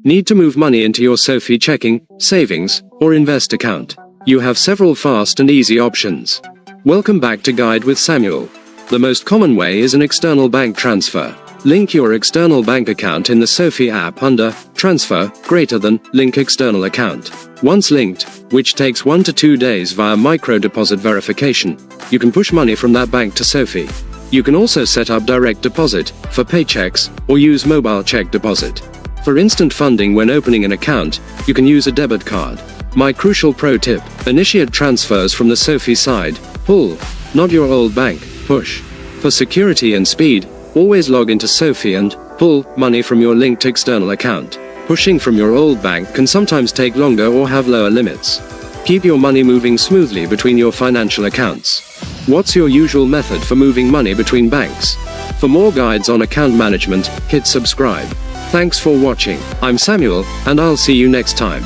Need to move money into your SoFi checking, savings, or invest account? You have several fast and easy options. Welcome back to Guide with Samuel. The most common way is an external bank transfer. Link your external bank account in the SoFi app under Transfer, Link External Account. Once linked, which takes 1 to 2 days via micro deposit verification, you can push money from that bank to SoFi. You can also set up direct deposit for paychecks or use mobile check deposit. For instant funding when opening an account, you can use a debit card. My crucial pro tip: initiate transfers from the SoFi side. Pull, not your old bank, push. For security and speed, always log into SoFi and pull money from your linked external account. Pushing from your old bank can sometimes take longer or have lower limits. Keep your money moving smoothly between your financial accounts. What's your usual method for moving money between banks? For more guides on account management, hit subscribe. Thanks for watching. I'm Samuel, and I'll see you next time.